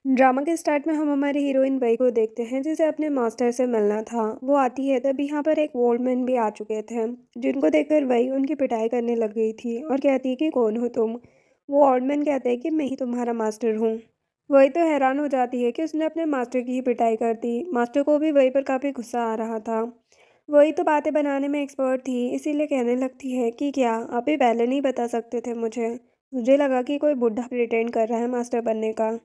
Drama के start में हम हमारी हीरोइन वई को देखते हैं जिसे अपने मास्टर से मिलना था। वो आती है तभी यहाँ पर एक ओल्ड मैन भी आ चुके थे, जिनको देखकर वई उनकी पिटाई करने लग गई थी और कहती है कि कौन हो तुम। वो ओल्ड मैन कहते हैं कि मैं ही तुम्हारा मास्टर हूँ। वही तो हैरान हो जाती है कि उसने अपने मास्टर की ही पिटाई कर दी। मास्टर को भी वही पर काफ़ी गुस्सा आ रहा था। वही तो बातें बनाने में एक्सपर्ट थी, इसीलिए कहने लगती है कि क्या आप भी पहले नहीं बता सकते थे मुझे लगा कि कोई बुढ़ा प्रिटेंड कर रहा है मास्टर बनने का।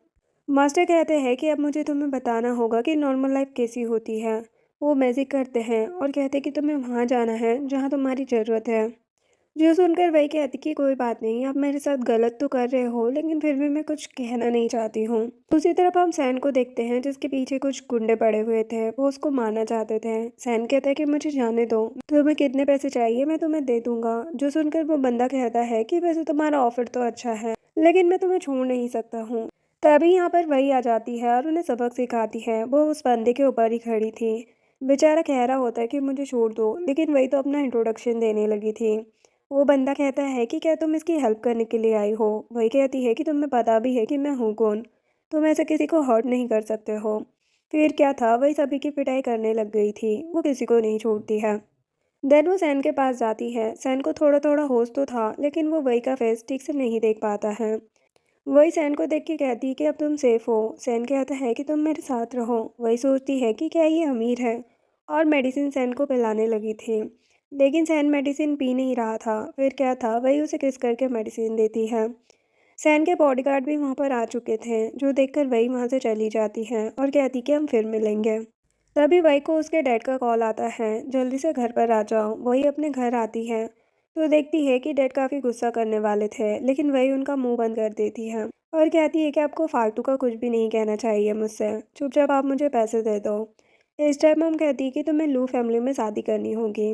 मास्टर कहते हैं कि अब मुझे तुम्हें बताना होगा कि नॉर्मल लाइफ कैसी होती है। वो मैजिक करते हैं और कहते हैं कि तुम्हें वहाँ जाना है जहाँ तुम्हारी ज़रूरत है। जो सुनकर वही कहती कि कोई बात नहीं, आप मेरे साथ गलत तो कर रहे हो लेकिन फिर भी मैं कुछ कहना नहीं चाहती हूँ। दूसरी तरफ हम सैन को देखते हैं जिसके पीछे कुछ गुंडे पड़े हुए थे, वो उसको मारना चाहते थे। सैन कहता है कि मुझे जाने दो, तुम्हें कितने पैसे चाहिए मैं तुम्हें दे दूंगा। जो सुनकर वो बंदा कहता है कि वैसे तुम्हारा ऑफर तो अच्छा है लेकिन मैं तुम्हें छोड़ नहीं सकता हूँ। तभी यहाँ पर वही आ जाती है और उन्हें सबक सिखाती है। वो उस बंदे के ऊपर ही खड़ी थी। बेचारा कह रहा होता है कि मुझे छोड़ दो, लेकिन वही तो अपना इंट्रोडक्शन देने लगी थी। वो बंदा कहता है कि क्या तुम इसकी हेल्प करने के लिए आई हो। वही कहती है कि तुम्हें पता भी है कि मैं हूँ कौन, तुम ऐसे किसी को हर्ट नहीं कर सकते हो। फिर क्या था, वही सभी की पिटाई करने लग गई थी। वो किसी को नहीं छोड़ती है। देन वो सैन के पास जाती है। सैन को थोड़ा थोड़ा होश तो था लेकिन वो वही का फेस ठीक से नहीं देख पाता है। वही सैन को देख के कहती है कि अब तुम सेफ हो। सैन कहता है कि तुम मेरे साथ रहो। वही सोचती है कि क्या ये अमीर है, और मेडिसिन सैन को पिलाने लगी थी। लेकिन सैन मेडिसिन पी नहीं रहा था। फिर क्या था, वही उसे किस करके मेडिसिन देती है। सैन के बॉडीगार्ड भी वहाँ पर आ चुके थे, जो देखकर वही वहाँ से चली जाती है और कहती कि हम फिर मिलेंगे। तभी वही को उसके डैड का कॉल आता है, जल्दी से घर पर आ जाओ। वही अपने घर आती है तो देखती है कि डैड काफ़ी गुस्सा करने वाले थे, लेकिन वही उनका मुंह बंद कर देती है और कहती है कि आपको फालतू का कुछ भी नहीं कहना चाहिए मुझसे, चुपचाप आप मुझे पैसे दे दो। इस टाइम हम कहती है कि तुम्हें लू फैमिली में शादी करनी होगी।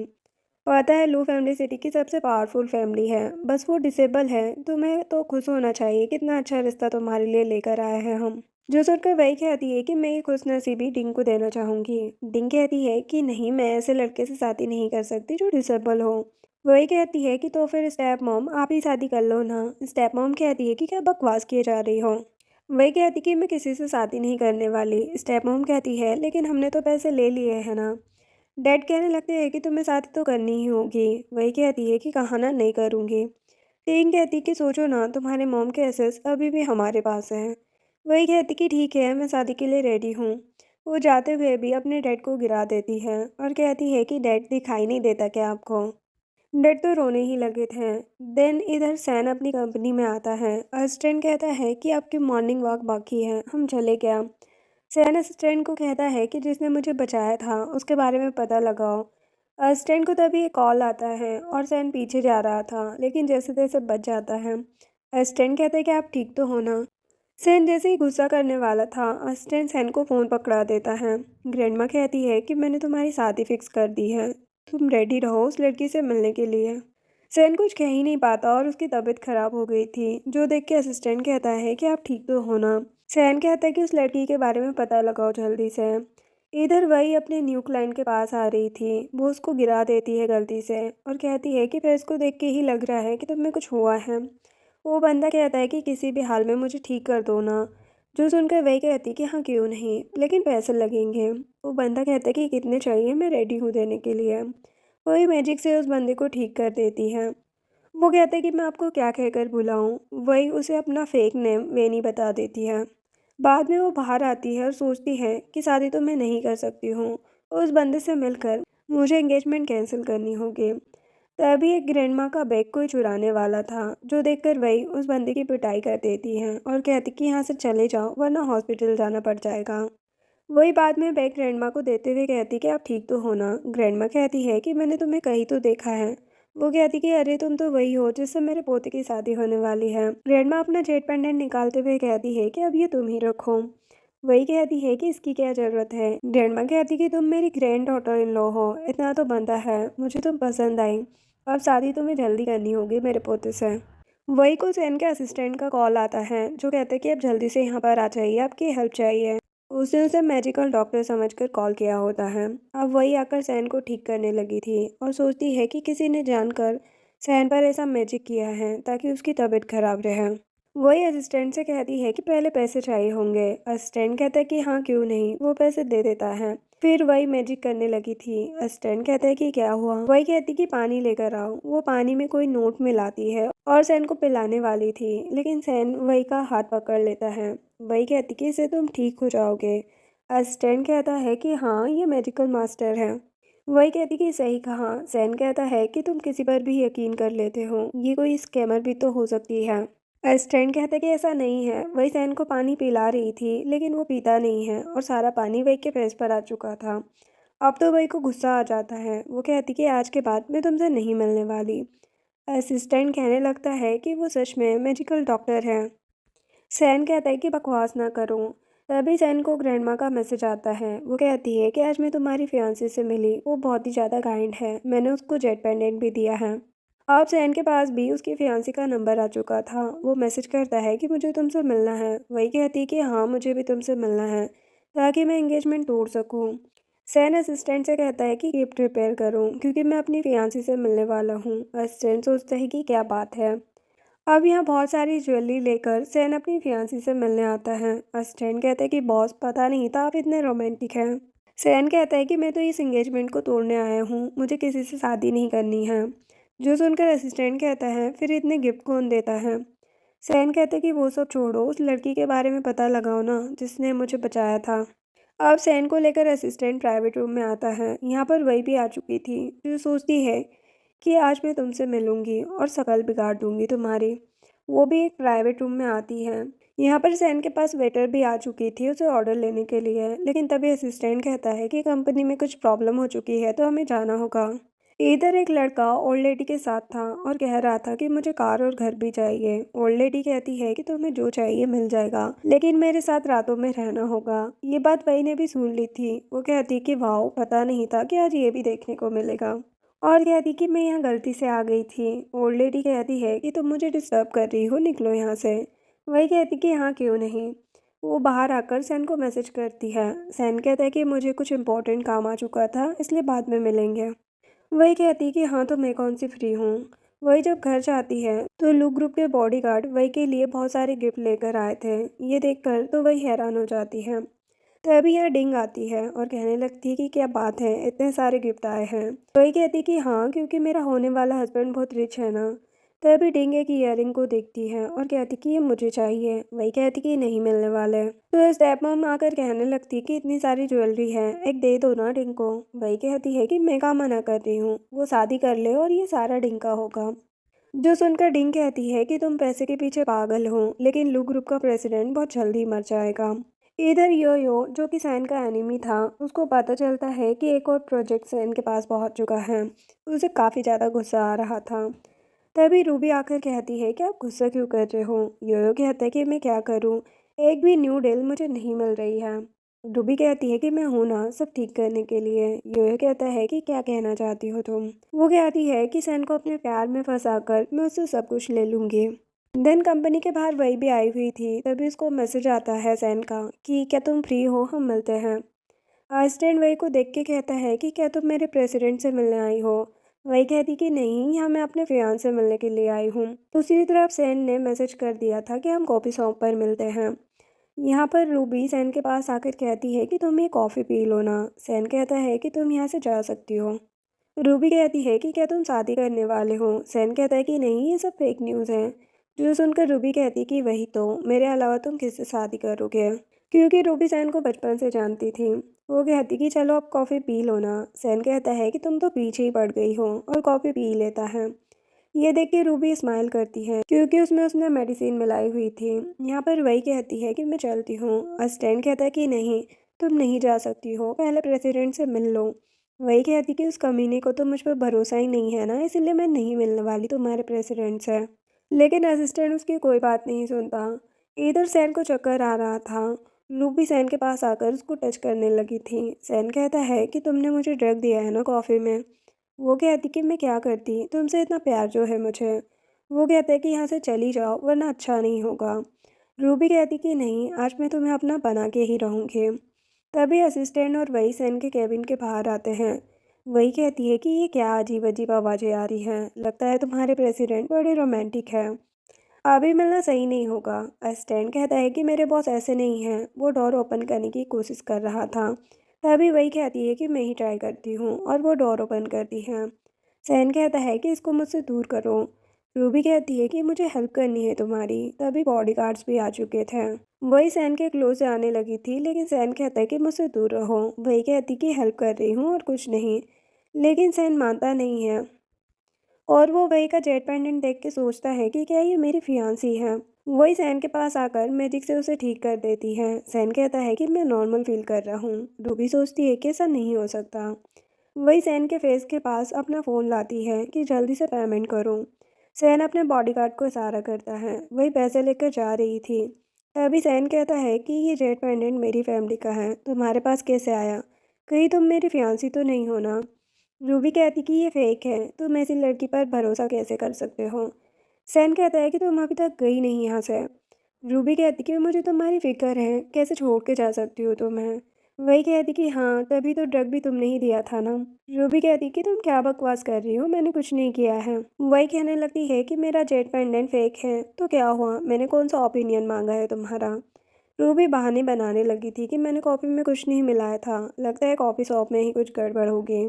पता है लू फैमिली सिटी की सबसे पावरफुल फैमिली है, बस वो डिसेबल है। तुम्हें तो खुश होना चाहिए, कितना अच्छा रिश्ता तुम्हारे लिए लेकर आए हैं हम। जो सुनकर वही कहती है कि मैं ये खुशनसीबी डिंग को देना चाहूँगी। डिंग कहती है कि नहीं, मैं ऐसे लड़के से शादी नहीं कर सकती जो डिसेबल हो। वही कहती है कि तो फिर स्टेप मॉम आप ही शादी कर लो ना। स्टेप मॉम कहती है कि क्या बकवास किए जा रही हो। वही कहती कि मैं किसी से शादी नहीं करने वाली। स्टेप मॉम कहती है लेकिन हमने तो पैसे ले लिए हैं ना। डैड कहने लगते हैं कि तुम्हें शादी तो करनी ही होगी। वही कहती है कि कहा ना नहीं करूँगी। टीन कहती कि सोचो ना, तुम्हारे मॉम के एसेस अभी भी हमारे पास हैं। वही कहती कि ठीक है, मैं शादी के लिए रेडी हूँ। वो जाते हुए भी अपने डैड को गिरा देती है और कहती है कि डैड दिखाई नहीं देता क्या आपको। डैड तो रोने ही लगे थे। देन इधर सैन अपनी कंपनी में आता है। असिस्टेंट कहता है कि आपकी मॉर्निंग वॉक बाकी है, हम चले क्या। सैन असिस्टेंट को कहता है कि जिसने मुझे बचाया था उसके बारे में पता लगाओ। असिस्टेंट को तभी एक कॉल आता है और सैन पीछे जा रहा था लेकिन जैसे तैसे बच जाता है। असिस्टेंट कहता है कि आप ठीक तो हो ना। सैन जैसे ही गुस्सा करने वाला था, असिस्टेंट सैन को फ़ोन पकड़ा देता है। ग्रैंडमा कहती है कि मैंने तुम्हारी शादी फिक्स कर दी है, तुम रेडी रहो उस लड़की से मिलने के लिए। सैन कुछ कह ही नहीं पाता और उसकी तबीयत खराब हो गई थी, जो देख के असिस्टेंट कहता है कि आप ठीक तो हो ना। सैन कहता है कि उस लड़की के बारे में पता लगाओ जल्दी से। इधर वही अपने न्यू क्लाइंट के पास आ रही थी। वो उसको गिरा देती है गलती से और कहती है कि फेस को देख के ही लग रहा है कि तुम्हें कुछ हुआ है। वो बंदा कहता है कि किसी भी हाल में मुझे ठीक कर दो ना। जो सुनकर वही कहती कि हाँ क्यों नहीं, लेकिन पैसे लगेंगे। वो बंदा कहता है कि कितने चाहिए, मैं रेडी हूँ देने के लिए। वही मैजिक से उस बंदे को ठीक कर देती है। वो कहता है कि मैं आपको क्या कहकर बुलाऊं। वही उसे अपना फेक नेम वेनी बता देती है। बाद में वो बाहर आती है और सोचती है कि शादी तो मैं नहीं कर सकती हूँ, उस बंदे से मिलकर मुझे एंगेजमेंट कैंसिल करनी होगी। तभी एक ग्रैंडमा का बैग कोई चुराने वाला था, जो देखकर वही उस बंदे की पिटाई कर देती है और कहती कि यहाँ से चले जाओ वरना हॉस्पिटल जाना पड़ जाएगा। वही बाद में बैग ग्रैंडमा को देते हुए कहती कि आप ठीक तो हो ना। ग्रैंडमा कहती है कि मैंने तुम्हें कहीं तो देखा है। वो कहती कि अरे तुम तो वही हो जिससे मेरे पोते की शादी होने वाली है। ग्रैंडमा अपना जेट पेंडेंट निकालते हुए कहती है कि अब ये तुम ही रखो। वही कहती है कि इसकी क्या ज़रूरत है। ग्रैंडमा कहती कि तुम मेरी ग्रैंड डॉटर इन लॉ हो, इतना तो बनता है, मुझे तुम पसंद आई। अब शादी तुम्हें जल्दी करनी होगी मेरे पोते से। वही को सैन के असिस्टेंट का कॉल आता है, जो कहते हैं कि अब जल्दी से यहाँ पर आ जाइए, आपकी हेल्प चाहिए। उसने उसे मैजिकल डॉक्टर समझकर कॉल किया होता है। अब वही आकर सैन को ठीक करने लगी थी और सोचती है कि किसी ने जानकर सैन पर ऐसा मैजिक किया है ताकि उसकी तबीयत खराब रहे। वही असिस्टेंट से कहती है कि पहले पैसे चाहिए होंगे। असिस्टेंट कहता है कि हाँ क्यों नहीं, वो पैसे दे देता है। फिर वही मैजिक करने लगी थी। असिस्टेंट कहता है कि क्या हुआ। वही कहती कि पानी लेकर आओ। वो पानी में कोई नोट मिलाती है और सैन को पिलाने वाली थी, लेकिन सैन वही का हाथ पकड़ लेता है। वही कहती कि इससे तुम ठीक हो जाओगे। असिस्टेंट कहता है कि हाँ ये मैजिकल मास्टर है। वही कहती कि सही कहा। सैन कहता है कि तुम किसी पर भी यकीन कर लेते हो, ये कोई स्कैमर भी तो हो सकती है। असिस्टेंट कहता है कि ऐसा नहीं है। वही सैन को पानी पिला रही थी, लेकिन वो पीता नहीं है और सारा पानी वही के फेस पर आ चुका था। अब तो वही को गुस्सा आ जाता है। वो कहती कि आज के बाद मैं तुमसे नहीं मिलने वाली। असिस्टेंट कहने लगता है कि वो सच में मैजिकल डॉक्टर है। सैन कहता है कि बकवास ना करो। तभी सैन को ग्रैंडमा का मैसेज आता है। वो कहती है कि आज मैं तुम्हारी फियांसे से मिली, वो बहुत ही ज़्यादा काइंड है, मैंने उसको जेट पेंडेंट भी दिया है। अब सैन के पास भी उसकी फियांसी का नंबर आ चुका था। वो मैसेज करता है कि मुझे तुमसे मिलना है। वही कहती है कि हाँ मुझे भी तुमसे मिलना है, ताकि मैं एंगेजमेंट तोड़ सकूं। सैन असिस्टेंट से कहता है कि गिफ्ट प्रिपेयर करूं, क्योंकि मैं अपनी फियांसी से मिलने वाला हूं। असिस्टेंट सोचता है कि क्या बात है। अब यहाँ बहुत सारी ज्वेलरी लेकर सैन अपनी फियांसी से मिलने आता है। असिस्टेंट कहता है कि बॉस पता नहीं था आप इतने रोमांटिक हैं। सैन कहता है कि मैं तो इस एंगेजमेंट को तोड़ने आया हूँ, मुझे किसी से शादी नहीं करनी है। जो सुनकर असिस्टेंट कहता है फिर इतने गिफ्ट कौन देता है। सैन कहता है कि वो सब छोड़ो, उस लड़की के बारे में पता लगाओ ना जिसने मुझे बचाया था। अब सैन को लेकर असिस्टेंट प्राइवेट रूम में आता है। यहाँ पर वही भी आ चुकी थी, जो सोचती है कि आज मैं तुमसे मिलूंगी और शक्ल बिगाड़ दूंगी तुम्हारी। वो भी एक प्राइवेट रूम में आती है। यहाँ पर सैन के पास वेटर भी आ चुकी थी उसे ऑर्डर लेने के लिए, लेकिन तभी असिस्टेंट कहता है कि कंपनी में कुछ प्रॉब्लम हो चुकी है तो हमें जाना होगा। इधर एक लड़का ओल्ड लेडी के साथ था और कह रहा था कि मुझे कार और घर भी चाहिए। ओल्ड लेडी कहती है कि तुम्हें जो चाहिए मिल जाएगा, लेकिन मेरे साथ रातों में रहना होगा। ये बात वही ने भी सुन ली थी। वो कहती कि वाह, पता नहीं था कि आज ये भी देखने को मिलेगा। और कहती कि मैं यहाँ गलती से आ गई थी। ओल्ड लेडी कहती है कि तुम मुझे डिस्टर्ब कर रही हो, निकलो यहाँ से। वही कहती कि हाँ क्यों नहीं। वो बाहर आकर सैन को मैसेज करती है। सैन कहता है कि मुझे कुछ इंपॉर्टेंट काम आ चुका था, इसलिए बाद में मिलेंगे। वही कहती कि हाँ तो मैं कौन सी फ्री हूँ। वही जब घर जाती है तो लू ग्रुप के बॉडीगार्ड वही के लिए बहुत सारे गिफ्ट लेकर आए थे। ये देखकर तो वही हैरान हो जाती है। तभी यहाँ डिंग आती है और कहने लगती है कि क्या बात है, इतने सारे गिफ्ट आए हैं। वही कहती कि हाँ क्योंकि मेरा होने वाला हस्बैंड बहुत रिच है ना। तभी डिंग एक ईयरिंग को देखती है और कहती कि ये मुझे चाहिए। वही कहती कि नहीं मिलने वाले। तो स्टेप मॉम आकर कहने लगती कि इतनी सारी ज्वेलरी है, एक दे दो ना डिंग को। वही कहती है कि मैं कहाँ मना कर रही हूँ, वो शादी कर ले और ये सारा डिंग का होगा। जो सुनकर डिंग कहती है कि तुम पैसे के पीछे पागल हो, लेकिन लू ग्रुप का प्रेसिडेंट बहुत जल्दी मर जाएगा। इधर यो जो कि सैन का एनिमी था, उसको पता चलता है कि एक और प्रोजेक्ट सैन के पास पहुंच चुका है। उसे काफ़ी ज़्यादा गुस्सा आ रहा था। तभी रूबी आकर कहती है कि आप गुस्सा क्यों कर रहे हो। योयो कहता है कि मैं क्या करूं, एक भी न्यू डील मुझे नहीं मिल रही है। रूबी कहती है कि मैं हूं ना सब ठीक करने के लिए। योयो कहता है कि क्या कहना चाहती हो तुम। वो कहती है कि सैन को अपने प्यार में फंसाकर मैं उससे सब कुछ ले लूंगी। देन कंपनी के बाहर वही भी आई हुई थी। तभी उसको मैसेज आता है सैन का कि क्या तुम फ्री हो, हम मिलते हैं। असिस्टेंट वही को देख के कहता है कि क्या तुम मेरे प्रेसिडेंट से मिलने आई हो। वही कहती कि नहीं, यहाँ मैं अपने फियांसे से मिलने के लिए आई हूँ। दूसरी तरफ सैन ने मैसेज कर दिया था कि हम कॉफ़ी शॉप पर मिलते हैं। यहाँ पर रूबी सैन के पास आकर कहती है कि तुम ये कॉफ़ी पी लो ना। सैन कहता है कि तुम यहाँ से जा सकती हो। रूबी कहती है कि क्या तुम शादी करने वाले हो। सैन कहता है कि नहीं, ये सब फेक न्यूज़ है। जो सुनकर रूबी कहती कि वही तो, मेरे अलावा तुम किससे शादी करोगे। क्योंकि रूबी सैन को बचपन से जानती थी। वो कहती कि चलो अब कॉफ़ी पी लो ना। सैन कहता है कि तुम तो पीछे ही पड़ गई हो, और कॉफ़ी पी लेता है। ये देख के रूबी स्माइल करती है, क्योंकि उसमें उसने मेडिसिन मिलाई हुई थी। यहाँ पर वही कहती है कि मैं चलती हूँ। असिस्टेंट कहता है कि नहीं, तुम नहीं जा सकती हो, पहले प्रेसिडेंट से मिल लो। वही कहती कि उस कमीने को तो मुझ पर भरोसा ही नहीं है ना, इसलिए मैं नहीं मिलने वाली तुम्हारे प्रेसिडेंट से। लेकिन असिस्टेंट उसकी कोई बात नहीं सुनता। इधर सैन को चक्कर आ रहा था। रूबी सैन के पास आकर उसको टच करने लगी थी। सैन कहता है कि तुमने मुझे ड्रग दिया है ना कॉफ़ी में। वो कहती कि मैं क्या करती, तुमसे इतना प्यार जो है मुझे। वो कहता है कि यहाँ से चली जाओ वरना अच्छा नहीं होगा। रूबी कहती कि नहीं, आज मैं तुम्हें अपना बना के ही रहूँगी। तभी असिस्टेंट और वही सैन के केबिन के बाहर आते हैं। वही कहती है कि ये क्या अजीब अजीब आवाज़ें आ रही हैं, लगता है तुम्हारे प्रेसिडेंट बड़े रोमांटिक है। अभी मिलना सही नहीं होगा। असिस्टेंट कहता है कि मेरे बॉस ऐसे नहीं हैं। वो डोर ओपन करने की कोशिश कर रहा था। तभी वही कहती है कि मैं ही ट्राई करती हूँ और वो डोर ओपन करती है। सैन कहता है कि इसको मुझसे दूर करो। रूबी कहती है कि मुझे हेल्प करनी है तुम्हारी। तभी बॉडीगार्ड्स भी आ चुके थे। वही सैन के क्लोज आने लगी थी, लेकिन सैन कहता है कि मुझसे दूर रहो। वही कहती कि हेल्प कर रही हूँ और कुछ नहीं। लेकिन सैन मानता नहीं है और वो वही का जेट पेंडेंट देख के सोचता है कि क्या ये मेरी फियांसी है। वही सैन के पास आकर मैजिक से उसे ठीक कर देती है। सैन कहता है कि मैं नॉर्मल फील कर रहा हूँ। रूबी सोचती है कि ऐसा नहीं हो सकता। वही सैन के फेस के पास अपना फ़ोन लाती है कि जल्दी से पेमेंट करो। सैन अपने बॉडीगार्ड को इशारा करता है। वही पैसे लेकर जा रही थी। तभी सैन कहता है कि ये जेट पेंडेंट मेरी फैमिली का है, तुम्हारे पास कैसे आया? कहीं तुम मेरी फियांसी तो नहीं हो ना? रूबी कहती कि ये फेक है, तुम ऐसी लड़की पर भरोसा कैसे कर सकते हो? सैन कहता है कि तुम अभी तक गई नहीं यहाँ से। रूबी कहती कि मुझे तुम्हारी फिक्र है, कैसे छोड़ के जा सकती हो तुम्हें? वही कहती कि हाँ, तभी तो ड्रग भी तुमने ही दिया था ना। रूबी कहती कि तुम क्या बकवास कर रही हो, मैंने कुछ नहीं किया है। वही कहने लगती है कि मेरा जेट पेंडेंट फेक है, तो क्या हुआ, मैंने कौन सा ओपिनियन मांगा है तुम्हारा? रूबी बहाने बनाने लगी थी कि मैंने कॉफ़ी में कुछ नहीं मिलाया था, लगता है कॉफ़ी शॉप में ही कुछ गड़बड़ होगी।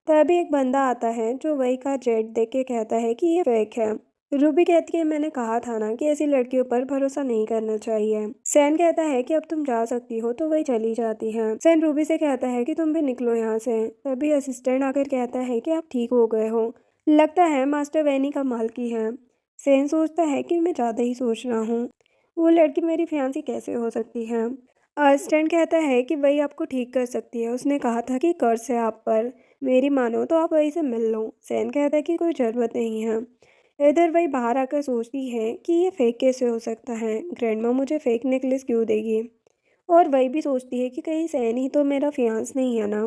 तभी एक बंदा आता है जो वही का जेट देख के कहता है कि ये फेक है। रूबी कहती है मैंने कहा था ना कि ऐसी लड़कियों पर भरोसा नहीं करना चाहिए। सैन कहता है कि अब तुम जा सकती हो, तो वही चली जाती है। सैन रूबी से कहता है कि तुम भी निकलो यहाँ से। तभी असिस्टेंट आकर कहता है कि आप ठीक हो गए हो, लगता है मास्टर वैनी का मालकी है। सैन सोचता है कि मैं ज़्यादा ही सोच रहा हूँ, वो लड़की मेरी फियांसी कैसे हो सकती है। असिस्टेंट कहता है कि वही आपको ठीक कर सकती है, उसने कहा था कि कर्ज है आप पर, मेरी मानो तो आप वहीं से मिल लो। सैन कहता है कि कोई ज़रूरत नहीं है। इधर वही बाहर आकर सोचती है कि ये फेक कैसे हो सकता है, ग्रैंडमा मुझे फेक नेकलेस क्यों देगी। और वही भी सोचती है कि कहीं सैन ही तो मेरा फियांस नहीं है ना।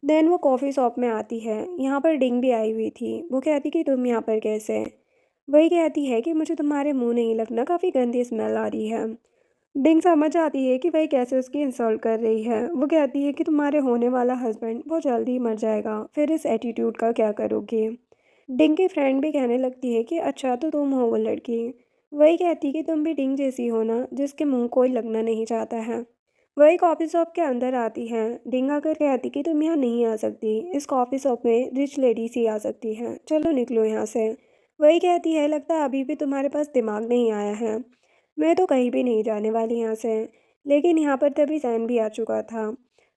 देन वो कॉफ़ी शॉप में आती है। यहाँ पर डिंग भी आई हुई थी। वो कहती कि तुम यहाँ पर कैसे? वही कहती है कि मुझे तुम्हारे मुंह नहीं लगना, काफ़ी गंदी स्मेल आ रही है। डिंग समझ आती है कि वही कैसे उसकी इंसल्ट कर रही है। वो कहती है कि तुम्हारे होने वाला हस्बैंड बहुत जल्दी ही मर जाएगा, फिर इस एटीट्यूड का क्या करोगे? डिंग की फ्रेंड भी कहने लगती है कि अच्छा तो तुम हो वो लड़की। वही कहती कि तुम भी डिंग जैसी हो ना, जिसके मुंह कोई लगना नहीं चाहता है। वही कॉफ़ी शॉप के अंदर आती है। डिंग आकर कहती कि तुम यहाँ नहीं आ सकती, इस कॉफ़ी शॉप में रिच लेडीज ही आ सकती हैं, चलो निकलो यहाँ से। वही कहती है लगता है अभी भी तुम्हारे पास दिमाग नहीं आया है, मैं तो कहीं भी नहीं जाने वाली यहाँ से। लेकिन यहाँ पर तभी सैन भी आ चुका था।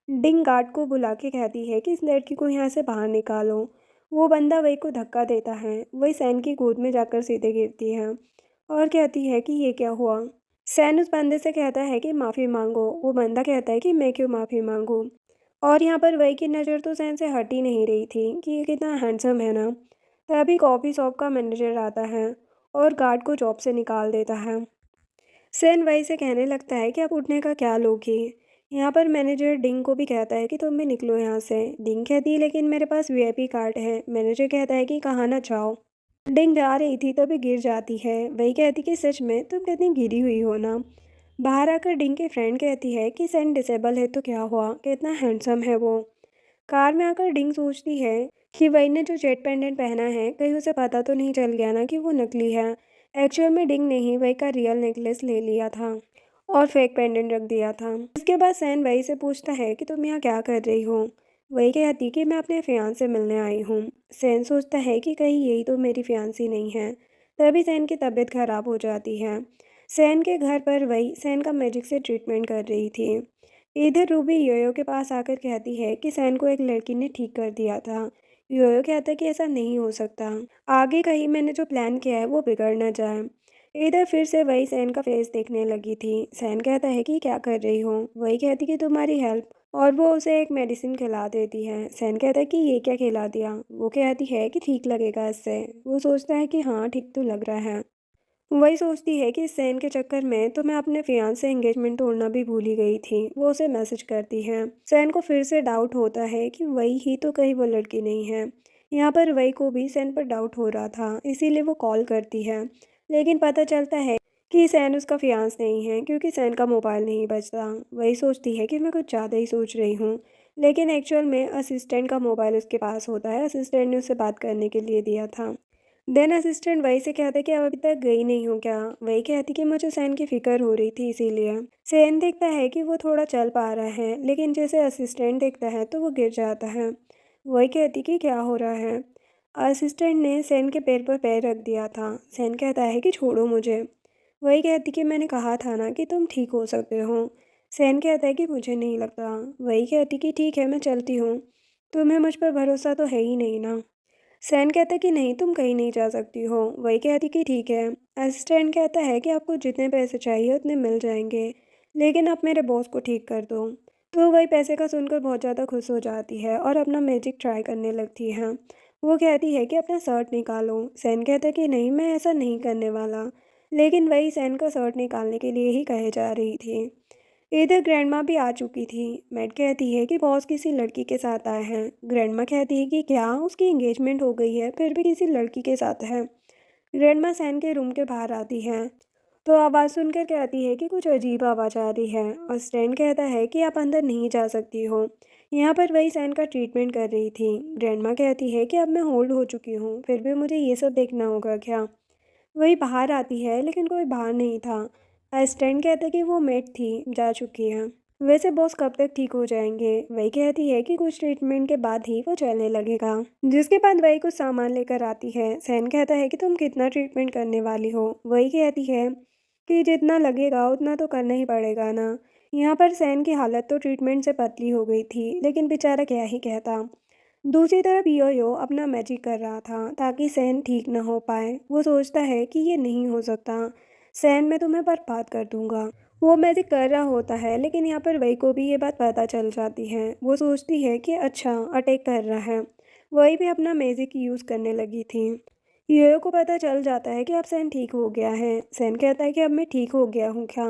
डिंग गार्ड को बुला के कहती है कि इस लड़की को यहाँ से बाहर निकालो। वो बंदा वही को धक्का देता है। वही सैन की गोद में जाकर सीधे गिरती है और कहती है कि ये क्या हुआ। सैन उस बंदे से कहता है कि माफ़ी मांगो। वो बंदा कहता है कि मैं क्यों माफ़ी मांगूँ। और यहाँ पर वही की नज़र तो सैन से हट ही नहीं रही थी कि ये कितना हैंडसम है ना। तभी कॉफ़ी शॉप का मैनेजर आता है और गार्ड को जॉब से निकाल देता है। सेन वही से कहने लगता है कि आप उठने का क्या लोगी। यहाँ पर मैनेजर डिंग को भी कहता है कि तुम भी निकलो यहाँ से। डिंग कहती है लेकिन मेरे पास वीआईपी कार्ड है। मैनेजर कहता है कि कहाँ ना जाओ। डिंग जा रही थी तभी गिर जाती है। वही कहती कि सच में तुम कितनी गिरी हुई हो ना। बाहर आकर डिंग की फ्रेंड कहती है कि सेन डिसेबल है तो क्या हुआ, कितना हैंडसम है वो। कार में आकर डिंग सोचती है कि वही ने जो जेट पेंडेंट पहना है, कहीं उसे पता तो नहीं चल गया ना कि वो नकली है। एक्चुअल में डिंग ने ही वही का रियल नेकलेस ले लिया था और फेक पेंडेंट रख दिया था। उसके बाद सैन वही से पूछता है कि तुम यहाँ क्या कर रही हो। वही कहती कि मैं अपने फियांसे से मिलने आई हूँ। सैन सोचता है कि कहीं यही तो मेरी फियांसी नहीं है। तभी सैन की तबीयत खराब हो जाती है। सैन के घर पर वही सैन का मैजिक से ट्रीटमेंट कर रही थी। इधर रूबी योयो के पास आकर कहती है कि सैन को एक लड़की ने ठीक कर दिया था। योयो कहता है कि ऐसा नहीं हो सकता, आगे कहीं मैंने जो प्लान किया है वो बिगड़ ना जाए। इधर फिर से वही सैन का फेस देखने लगी थी। सैन कहता है कि क्या कर रही हो। वही कहती कि तुम्हारी हेल्प, और वो उसे एक मेडिसिन खिला देती है। सैन कहता है कि ये क्या खिला दिया। वो कहती है कि ठीक लगेगा इससे। वो सोचता है कि हाँ ठीक तो लग रहा है। वही सोचती है कि इस सैन के चक्कर में तो मैं अपने फियांसे से एंगेजमेंट तोड़ना भी भूल ही गई थी। वो उसे मैसेज करती है। सैन को फिर से डाउट होता है कि वही ही तो कहीं वो लड़की नहीं है। यहाँ पर वही को भी सैन पर डाउट हो रहा था, इसीलिए वो कॉल करती है। लेकिन पता चलता है कि सैन उसका फियांस नहीं है, क्योंकि सैन का मोबाइल नहीं बजता। वही सोचती है कि मैं कुछ ज़्यादा ही सोच रही हूँ, लेकिन एक्चुअल में असिस्टेंट का मोबाइल उसके पास होता है। असिस्टेंट ने उसे बात करने के लिए दिया था। देन असिस्टेंट वही से कहता है कि आप अभी तक गई नहीं हो क्या? वही कहती कि मुझे सैन की फ़िक्र हो रही थी इसीलिए। सैन देखता है कि वो थोड़ा चल पा रहा है, लेकिन जैसे असिस्टेंट देखता है तो वो गिर जाता है। वही कहती कि क्या हो रहा है? असिस्टेंट ने सैन के पैर पर पैर रख दिया था। सैन कहता है कि छोड़ो मुझे। वही कहती कि मैंने कहा था ना कि तुम ठीक हो सकते हो। सैन कहता है कि मुझे नहीं लगता। वही कहती कि ठीक है मैं चलती हूँ। तुम्हें मुझ पर भरोसा तो है ही नहीं ना। सैन कहता है कि नहीं तुम कहीं नहीं जा सकती हो। वही कहती कि ठीक है। असिस्टेंट कहता है कि आपको जितने पैसे चाहिए उतने मिल जाएंगे, लेकिन आप मेरे बॉस को ठीक कर दो। तो वही पैसे का सुनकर बहुत ज़्यादा खुश हो जाती है और अपना मैजिक ट्राई करने लगती है। वो कहती है कि अपना शर्ट निकालो। सैन कहता है कि नहीं मैं ऐसा नहीं करने वाला, लेकिन वही सैन का शर्ट निकालने के लिए ही कहे जा रही थी। इधर ग्रैंडमा भी आ चुकी थी। मैट कहती है कि बॉस किसी लड़की के साथ आए हैं। ग्रैंडमा कहती है कि क्या उसकी एंगेजमेंट हो गई है फिर भी किसी लड़की के साथ है। ग्रैंडमा सैन के रूम के बाहर आती है तो आवाज़ सुनकर कहती है कि कुछ अजीब आवाज़ आ रही है और स्टैन कहता है कि आप अंदर नहीं जा सकती हो। यहाँ पर वही सैन का ट्रीटमेंट कर रही थी। ग्रैंडमा कहती है कि अब मैं होल्ड हो चुकी हूँ फिर भी मुझे ये सब देखना होगा क्या? वही बाहर आती है लेकिन कोई बाहर नहीं था। असिस्टेंट कहता है कि वो मेट थी, जा चुकी है। वैसे बॉस कब तक ठीक हो जाएंगे? वही कहती है कि कुछ ट्रीटमेंट के बाद ही वो चलने लगेगा। जिसके बाद वही कुछ सामान लेकर आती है। सैन कहता है कि तुम कितना ट्रीटमेंट करने वाली हो? वही कहती है कि जितना लगेगा उतना तो करना ही पड़ेगा ना। यहाँ पर सैन की हालत तो ट्रीटमेंट से पतली हो गई थी, लेकिन बेचारा क्या ही कहता। दूसरी तरफ यो अपना मैजिक कर रहा था ताकि सैन ठीक न हो पाए। वो सोचता है कि ये नहीं हो सकता, सैन मैं तुम्हें बर्बाद कर दूंगा। वो मैजिक कर रहा होता है लेकिन यहाँ पर वही को भी ये बात पता चल जाती है। वो सोचती है कि अच्छा अटैक कर रहा है। वही भी अपना मैजिक यूज़ करने लगी थी। यो को पता चल जाता है कि अब सैन ठीक हो गया है। सैन कहता है कि अब मैं ठीक हो गया हूँ क्या?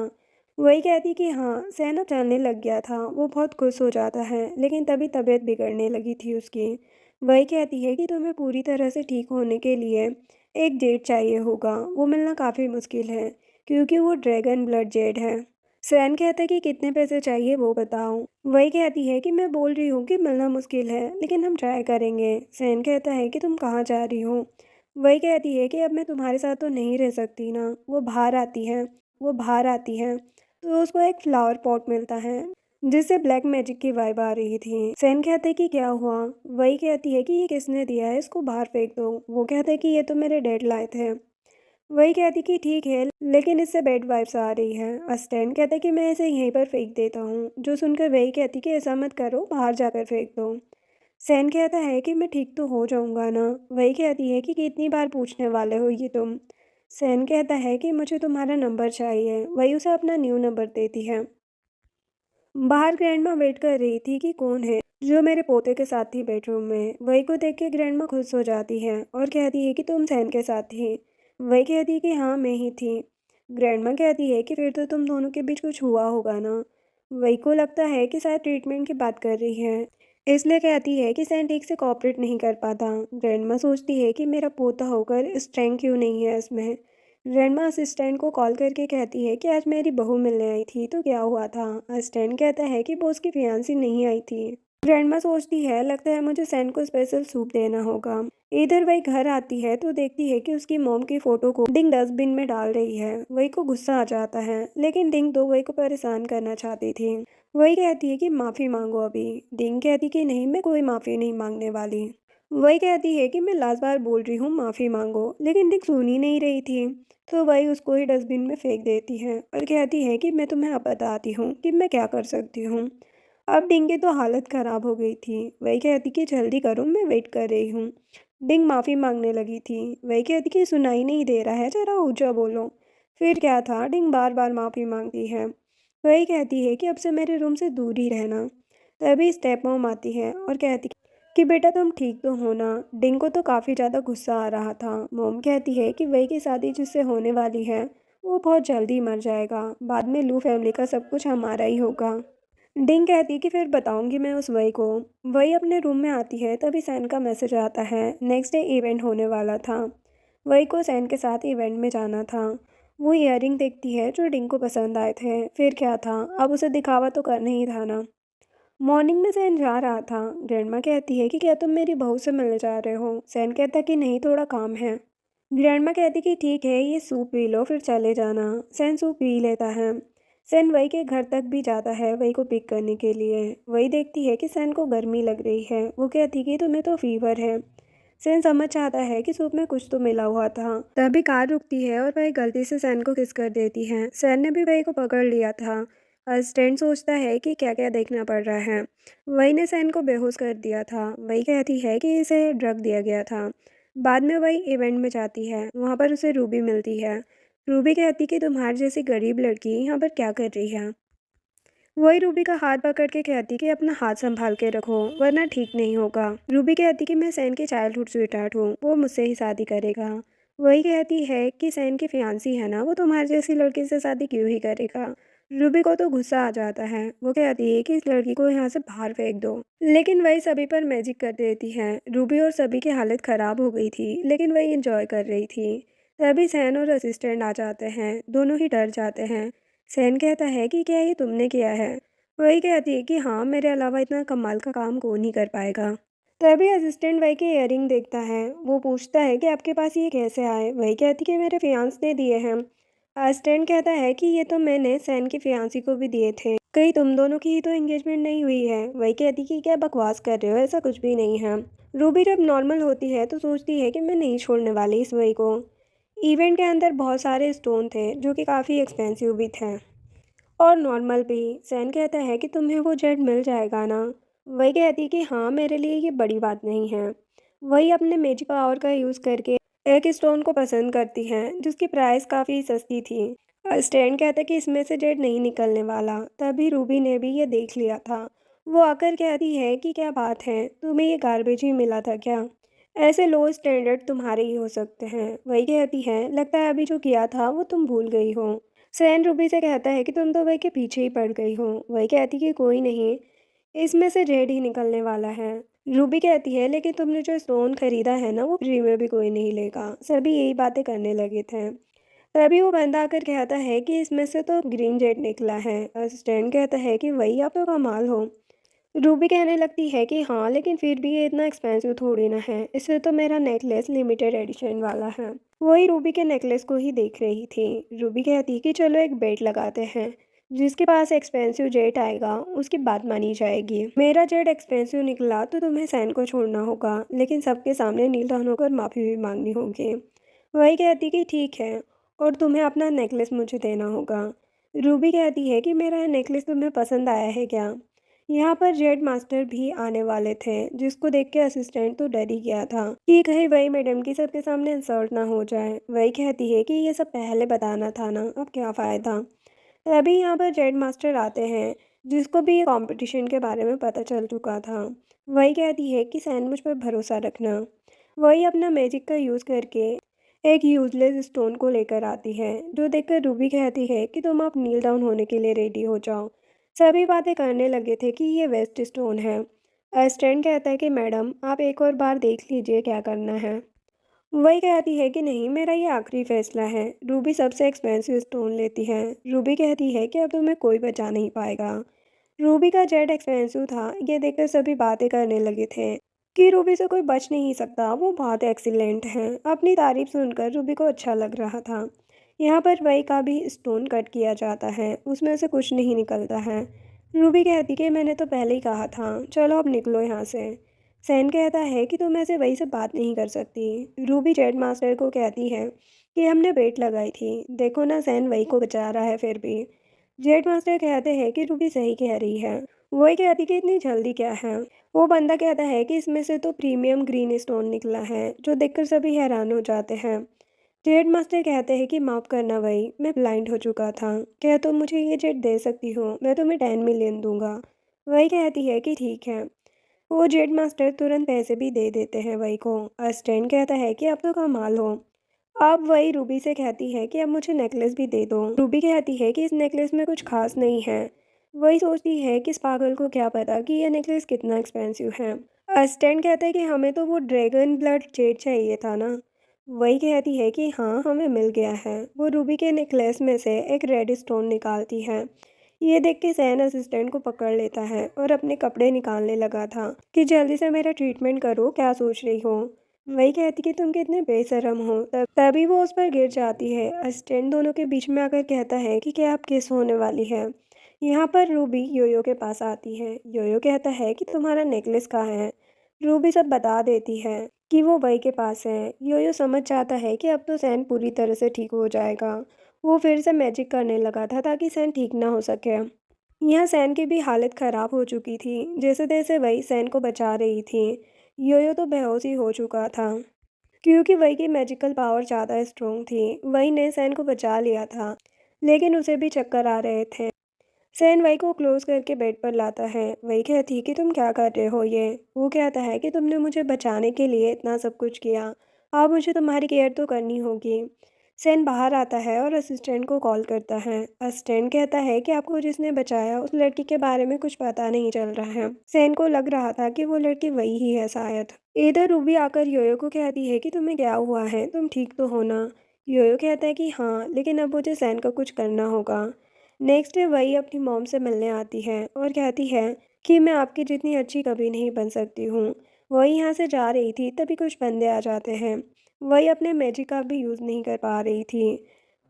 वही कहती कि हाँ। सैन अब चलने लग गया था। वो बहुत खुश हो जाता है लेकिन तभी तबीयत बिगड़ने लगी थी उसकी। वही कहती है कि तुम्हें पूरी तरह से ठीक होने के लिए एक जेड चाहिए होगा। वो मिलना काफ़ी मुश्किल है क्योंकि वो ड्रैगन ब्लड जेड है। सैन कहता है कि कितने पैसे चाहिए वो बताओ। वही कहती है कि मैं बोल रही हूँ कि मिलना मुश्किल है लेकिन हम ट्राई करेंगे। सैन कहता है कि तुम कहाँ जा रही हो? वही कहती है कि अब मैं तुम्हारे साथ तो नहीं रह सकती ना। वो बाहर आती है तो उसको एक फ्लावर पॉट मिलता है जिससे ब्लैक मैजिक की वाइब आ रही थी। सैन कहते हैं कि क्या हुआ? वही कहती है कि ये किसने दिया है, इसको बाहर फेंक दो। वो कहते हैं कि ये तो मेरे डैड लाए थे। वही कहती कि ठीक है लेकिन इससे बैड वाइब्स आ रही है। अस्टैन कहता है कि मैं इसे यहीं पर फेंक देता हूँ। जो सुनकर वही कहती कि ऐसा मत करो, बाहर जाकर फेंक दो। सैन कहता है कि मैं ठीक तो हो जाऊंगा ना। वही कहती है कि कितनी बार पूछने वाले हो ये तुम। सैन कहता है कि मुझे तुम्हारा नंबर चाहिए। वही उसे अपना न्यू नंबर देती है। बाहर ग्रैंडमा वेट कर रही थी कि कौन है जो मेरे पोते के साथ थी बेडरूम में। वही को देख के ग्रैंडमा खुश हो जाती है और कहती है कि तुम सैन के साथ थी। वही कहती है कि हाँ मैं ही थी। ग्रैंडमा कहती है कि फिर तो तुम दोनों के बीच कुछ हुआ होगा ना। वही को लगता है कि शायद ट्रीटमेंट की बात कर रही है, इसलिए कहती है कि सैन ठीक से कोऑपरेट नहीं कर पाता। ग्रैंडमा सोचती है कि मेरा पोता होकर स्ट्रेंथ क्यों नहीं है इसमें। ग्रैंडमा असिस्टेंट को कॉल करके कहती है कि आज मेरी बहू मिलने आई थी तो क्या हुआ था। असिस्टेंट कहता है कि वो उसकी फियांसी नहीं आई थी। ग्रैंडमा सोचती है लगता है मुझे सैन को स्पेशल सूप देना होगा। इधर वही घर आती है तो देखती है कि उसकी मॉम की फोटो को डिंग डस्टबिन में डाल रही है। वही को गुस्सा आ जाता है लेकिन डिंग तो वही को परेशान करना चाहती थी। वही कहती है कि माफ़ी मांगो अभी। डिंग कहती कि नहीं मैं कोई माफ़ी नहीं मांगने वाली। वही कहती है कि मैं लास्ट बार बोल रही हूँ माफ़ी मांगो, लेकिन डिंग सुन ही नहीं रही थी। तो वही उसको ही डस्टबिन में फेंक देती है और कहती है कि मैं तुम्हें अब बताती हूँ कि मैं क्या कर सकती हूँ। अब डिंग की तो हालत ख़राब हो गई थी। वही कहती कि जल्दी करो मैं वेट कर रही हूँ। डिंग माफ़ी मांगने लगी थी। वही कहती कि सुनाई नहीं दे रहा है, जरा ऊंचा बोलो। फिर क्या था, डिंग बार बार माफ़ी मांगती है। वही कहती है कि अब से मेरे रूम से दूर ही रहना। तभी स्टेप मॉम आती है और कहती कि बेटा तुम ठीक तो हो ना। डिंग को तो काफ़ी ज़्यादा गुस्सा आ रहा था। मोम कहती है कि वही की शादी जिससे होने वाली है वो बहुत जल्दी मर जाएगा, बाद में लू फैमिली का सब कुछ हमारा ही होगा। डिंग कहती कि फिर बताऊंगी मैं उस वही को। वही अपने रूम में आती है तभी सैन का मैसेज आता है, नेक्स्ट डे इवेंट होने वाला था। वही को सैन के साथ इवेंट में जाना था। वो ईयरिंग देखती है जो डिंग को पसंद आए थे। फिर क्या था, अब उसे दिखावा तो करना ही था ना। मॉर्निंग में सैन जा रहा था। ग्रैंडमा कहती है कि क्या तुम मेरी बहू से मिलने जा रहे हो? सैन कहता कि नहीं थोड़ा काम है। ग्रैंडमा कहती कि ठीक है, ये सूप पी लो फिर चले जाना। सैन सूप पी लेता है। सैन वही के घर तक भी जाता है वही को पिक करने के लिए। वही देखती है कि सैन को गर्मी लग रही है। वो कहती कि तुम्हें तो फीवर है। सैन समझ चाहता है कि सूप में कुछ तो मिला हुआ था। तभी कार रुकती है और वही गलती से सैन को किस कर देती है। सैन ने भी वही को पकड़ लिया था। असिस्टेंट सोचता है कि क्या क्या देखना पड़ रहा है। वही ने सैन को बेहोश कर दिया था। वही कहती है कि इसे ड्रग दिया गया था। बाद में वही इवेंट में जाती है। वहाँ पर उसे रूबी मिलती है। रूबी कहती कि तुम्हारी जैसी गरीब लड़की यहाँ पर क्या कर रही है। वही रूबी का हाथ पकड़ के कहती कि अपना हाथ संभाल के रखो वरना ठीक नहीं होगा। रूबी कहती कि मैं सैन की चाइल्डहुड स्वीटहार्ट हूँ, वो मुझसे ही शादी करेगा। वही कहती है कि सैन की फियांसी है ना, वो तुम्हारी जैसी लड़की से शादी क्यों ही करेगा। रूबी को तो गुस्सा आ जाता है। वो कहती है कि इस लड़की को यहाँ से बाहर फेंक दो। लेकिन वही सभी पर मैजिक कर देती है। रूबी और सभी की हालत खराब हो गई थी लेकिन वही इंजॉय कर रही थी। तभी सैन और असिस्टेंट आ जाते हैं। दोनों ही डर जाते हैं। सैन कहता है कि क्या ये तुमने किया है। वही कहती है कि हाँ, मेरे अलावा इतना कमाल का काम कौन ही कर पाएगा। तभी असिस्टेंट वही के इयररिंग देखता है। वो पूछता है कि आपके पास ये कैसे आए। वही कहती कि मेरे फियांस ने दिए हैं। असिस्टेंट कहता है कि ये तो मैंने सैन की फियांसी को भी दिए थे। कहीं तुम दोनों की ही तो एंगेजमेंट नहीं हुई है। वही कहती कि क्या बकवास कर रहे हो, ऐसा कुछ भी नहीं है। रूबी जब नॉर्मल होती है तो सोचती है कि मैं नहीं छोड़ने वाली इस वही को। इवेंट के अंदर बहुत सारे स्टोन थे जो कि काफ़ी एक्सपेंसिव भी थे और नॉर्मल भी। सैन कहता है कि तुम्हें वो जेट मिल जाएगा ना। वही कहती कि हाँ, मेरे लिए ये बड़ी बात नहीं है। वही अपने मैजिक पावर का यूज़ करके एक स्टोन को पसंद करती है जिसकी प्राइस काफ़ी सस्ती थी। स्टैन कहता है कि इसमें से जेट नहीं निकलने वाला। तभी रूबी ने भी ये देख लिया था। वो आकर कहती है कि क्या बात है, तुम्हें ये गार्बेज ही मिला था क्या। ऐसे लो स्टैंडर्ड तुम्हारे ही हो सकते हैं। वही कहती है लगता है अभी जो किया था वो तुम भूल गई हो। सैन रूबी से कहता है कि तुम तो वही के पीछे ही पड़ गई हो। वही कहती कि कोई नहीं, इसमें से जेड ही निकलने वाला है। रूबी कहती है लेकिन तुमने जो स्टोन खरीदा है ना, वो फ्री में भी कोई नहीं लेगा। सभी यही बातें करने लगे थे। तभी वो बंदा आकर कहता है कि इसमें से तो ग्रीन जेड निकला है। असिस्टेंट कहता है कि वही आप तो कमाल हो। रूबी कहने लगती है कि हाँ, लेकिन फिर भी ये इतना एक्सपेंसिव थोड़ी ना है, इससे तो मेरा नेकलेस लिमिटेड एडिशन वाला है। वही रूबी के नेकलेस को ही देख रही थी। रूबी कहती कि चलो एक बेट लगाते हैं, जिसके पास एक्सपेंसिव जेट आएगा उसकी बात मानी जाएगी। मेरा जेट एक्सपेंसिव निकला तो तुम्हें सैन को छोड़ना होगा, लेकिन सबके सामने नील डाउन होकर माफ़ी भी मांगनी होगी। वही कहती कि ठीक है, और तुम्हें अपना नेकलेस मुझे देना होगा। रूबी कहती है कि मेरा नेकलेस तुम्हें पसंद आया है क्या। यहाँ पर जेड मास्टर भी आने वाले थे, जिसको देख के असिस्टेंट तो डर ही गया था कि कहीं वही मैडम की सबके सामने इंसल्ट ना हो जाए। वही कहती है कि ये सब पहले बताना था ना, अब क्या फ़ायदा। तभी यहाँ पर जेड मास्टर आते हैं, जिसको भी ये कंपटीशन के बारे में पता चल चुका था। वही कहती है कि सैन मुझ पर भरोसा रखना। वही अपना मैजिक का यूज़ करके एक यूजलेस स्टोन को लेकर आती है, जो देखकर रूबी कहती है कि तुम अब नील डाउन होने के लिए रेडी हो जाओ। सभी बातें करने लगे थे कि ये वेस्ट स्टोन है। असिस्टेंट कहता है कि मैडम आप एक और बार देख लीजिए क्या करना है। वही कहती है कि नहीं, मेरा ये आखिरी फैसला है। रूबी सबसे एक्सपेंसिव स्टोन लेती है। रूबी कहती है कि अब तुम्हें कोई बचा नहीं पाएगा। रूबी का जेट एक्सपेंसिव था, ये देखकर सभी बातें करने लगे थे कि रूबी से कोई बच नहीं सकता, वो बहुत एक्सीलेंट है। अपनी तारीफ सुनकर रूबी को अच्छा लग रहा था। यहाँ पर वही का भी स्टोन कट किया जाता है, उसमें से कुछ नहीं निकलता है। रूबी कहती कि मैंने तो पहले ही कहा था, चलो अब निकलो यहाँ से। सैन कहता है कि तुम ऐसे वही से बात नहीं कर सकती। रूबी जेड मास्टर को कहती है कि हमने बेट लगाई थी, देखो ना सैन वही को बचा रहा है फिर भी। जेड मास्टर कहते हैं कि रूबी सही कह रही है। वही कहती कि इतनी जल्दी क्या है। वो बंदा कहता है कि इसमें से तो प्रीमियम ग्रीन स्टोन निकला है, जो देखकर सभी हैरान हो जाते हैं। जेड मास्टर कहते हैं कि माफ़ करना भाई, मैं ब्लाइंड हो चुका था। क्या तुम मुझे ये जेट दे सकती हो, मैं तुम्हें 10 मिलियन दूंगा। वही कहती है कि ठीक है। वो जेड मास्टर तुरंत पैसे भी दे देते हैं वही को। अस्टेन कहता है कि अब तो कमाल हो। अब वही रूबी से कहती है कि अब मुझे नेकलेस भी दे दो। रूबी कहती है कि इस नेकलेस में कुछ खास नहीं है। वही सोचती है कि इस पागल को क्या पता कि यह नेकलेस कितना एक्सपेंसिव है। अस्टेन कहता है कि हमें तो वो ड्रैगन ब्लड जेड चाहिए था ना। वही कहती है कि हाँ, हमें मिल गया है। वो रूबी के नेकलेस में से एक रेड स्टोन निकालती है। ये देख के सैन असिस्टेंट को पकड़ लेता है और अपने कपड़े निकालने लगा था कि जल्दी से मेरा ट्रीटमेंट करो, क्या सोच रही हो। वही कहती कि तुम कितने बेशर्म हो। तभी वो उस पर गिर जाती है। असिस्टेंट दोनों के बीच में आकर कहता है कि क्या अब किस होने वाली है। यहाँ पर रूबी योयो के पास आती है। योयो कहता है कि तुम्हारा नेकलेस कहाँ है। रूबी सब बता देती है कि वो वही के पास है। योयो समझ जाता है कि अब तो सैन पूरी तरह से ठीक हो जाएगा। वो फिर से मैजिक करने लगा था ताकि सैन ठीक ना हो सके। यहाँ सैन की भी हालत ख़राब हो चुकी थी। जैसे तैसे वही सैन को बचा रही थी। योयो तो बेहोश ही हो चुका था क्योंकि वही की मैजिकल पावर ज़्यादा स्ट्रोंग थी। वही ने सैन को बचा लिया था, लेकिन उसे भी चक्कर आ रहे थे। सैन वही को क्लोज करके बेड पर लाता है। वही कहती है कि तुम क्या कर रहे हो ये। वो कहता है कि तुमने मुझे बचाने के लिए इतना सब कुछ किया, अब मुझे तुम्हारी केयर तो करनी होगी। सैन बाहर आता है और असिस्टेंट को कॉल करता है। असिस्टेंट कहता है कि आपको जिसने बचाया उस लड़की के बारे में कुछ पता नहीं चल रहा है। सैन को लग रहा था कि वो लड़की वही ही है शायद। इधर रूबी आकर योयो को कहती है कि तुम्हें क्या हुआ है, तुम ठीक तो हो ना। योयो कहता है कि हाँ, लेकिन अब मुझे सैन का कुछ करना होगा। नेक्स्ट डे वही अपनी मॉम से मिलने आती है और कहती है कि मैं आपकी जितनी अच्छी कभी नहीं बन सकती हूँ। वही यहाँ से जा रही थी तभी कुछ बंदे आ जाते हैं। वही अपने मैजिक का भी यूज़ नहीं कर पा रही थी।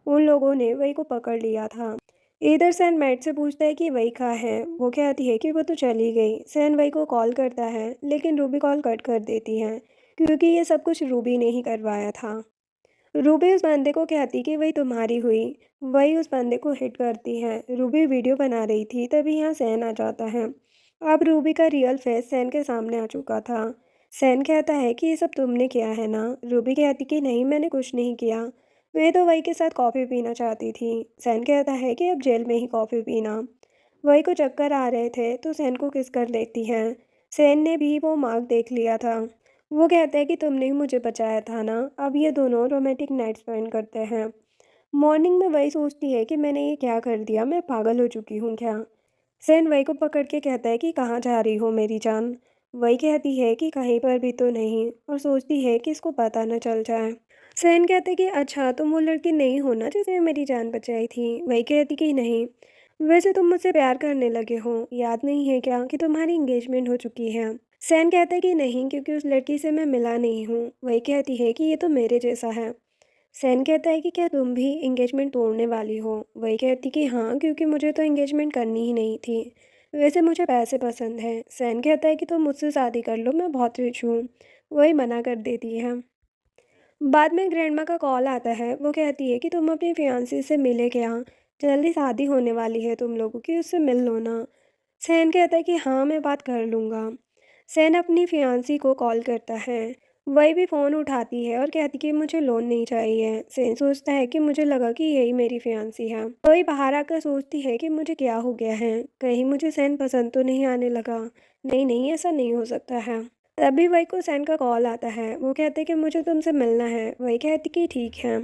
उन लोगों ने वही को पकड़ लिया था। इधर सैन मैट से पूछता है कि वही कहाँ है। वो कहती है कि वो तो चली गई। सैन वही को कॉल करता है, लेकिन रूबी कॉल कट कर देती है क्योंकि ये सब कुछ रूबी ने ही करवाया था। रूबी उस बंदे को कहती कि वही तुम्हारी हुई। वही उस बंदे को हिट करती है। रूबी वीडियो बना रही थी तभी यहाँ सैन आ जाता है। अब रूबी का रियल फेस सैन के सामने आ चुका था। सैन कहता है कि ये सब तुमने किया है ना। रूबी कहती कि नहीं, मैंने कुछ नहीं किया, मैं तो वही के साथ कॉफ़ी पीना चाहती थी। सैन कहता है कि अब जेल में ही कॉफ़ी पीना। वही को चक्कर आ रहे थे तो सैन को किस कर लेती है। सैन ने भी वो मार्क देख लिया था। वो कहता है कि तुमने ही मुझे बचाया था ना। अब ये दोनों रोमांटिक नाइट स्पेंड करते हैं। मॉर्निंग में वही सोचती है कि मैंने ये क्या कर दिया, मैं पागल हो चुकी हूँ क्या। सैन वही को पकड़ के कहता है कि कहाँ जा रही हो मेरी जान। वही कहती है कि कहीं पर भी तो नहीं, और सोचती है कि इसको पता न चल जाए। सैन कहते कि अच्छा तुम वो लड़की नहीं हो ना जिसने मेरी जान बचाई थी। वही कहती कि नहीं, वैसे तुम मुझसे प्यार करने लगे हो, याद नहीं है क्या कि तुम्हारी इंगेजमेंट हो चुकी है। सैन कहता है कि नहीं, क्योंकि उस लड़की से मैं मिला नहीं हूँ। वही कहती है कि ये तो मेरे जैसा है। सैन कहता है कि क्या तुम भी एंगेजमेंट तोड़ने वाली हो। वही कहती कि हाँ, क्योंकि मुझे तो एंगेजमेंट करनी ही नहीं थी, वैसे मुझे पैसे पसंद हैं। सैन कहता है कि तुम मुझसे शादी कर लो, मैं बहुत रिच हूँ। वही मना कर देती है। बाद में ग्रैंडमा का कॉल आता है। वो कहती है कि तुम अपनी फियांसी से मिले क्या, जल्दी शादी होने वाली है तुम लोगों की, उससे मिल लो ना। सैन कहता है कि हाँ, मैं बात कर लूँगा। सैन अपनी फियांसी को कॉल करता है। वही भी फ़ोन उठाती है और कहती कि मुझे लोन नहीं चाहिए। सैन सोचता है कि मुझे लगा कि यही मेरी फियांसी है। वही बाहर आकर सोचती है कि मुझे क्या हो गया है, कहीं मुझे सैन पसंद तो नहीं आने लगा। नहीं नहीं, ऐसा नहीं हो सकता है। तभी वही को सैन का कॉल आता है। वो कहते कि मुझे तुमसे मिलना है। वही कहती कि ठीक है।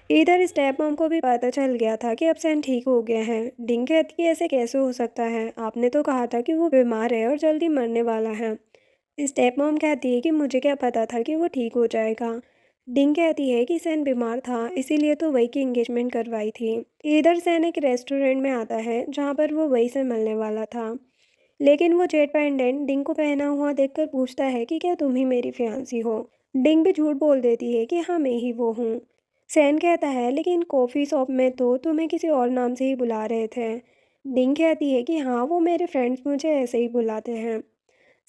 इधर स्टेप मॉम को भी पता चल गया था कि अब सैन ठीक हो गया है। डिंग कहती कि ऐसे कैसे हो सकता है, आपने तो कहा था कि वो बीमार है और जल्दी मरने वाला है। स्टेप मॉम कहती है कि मुझे क्या पता था कि वो ठीक हो जाएगा। डिंग कहती है कि सैन बीमार था, इसीलिए तो वही की एंगेजमेंट करवाई थी। इधर सैन एक रेस्टोरेंट में आता है जहाँ पर वो वही से मिलने वाला था, लेकिन वो जेट पेंडेंट डिंग को पहना हुआ देखकर पूछता है कि क्या तुम ही मेरी फियांसी हो। डिंग भी झूठ बोल देती है कि हाँ, मैं ही वो हूँ। सैन कहता है लेकिन कॉफ़ी शॉप में तो तुम्हें किसी और नाम से ही बुला रहे थे। डिंग कहती है कि हाँ, वो मेरे फ्रेंड्स मुझे ऐसे ही बुलाते हैं।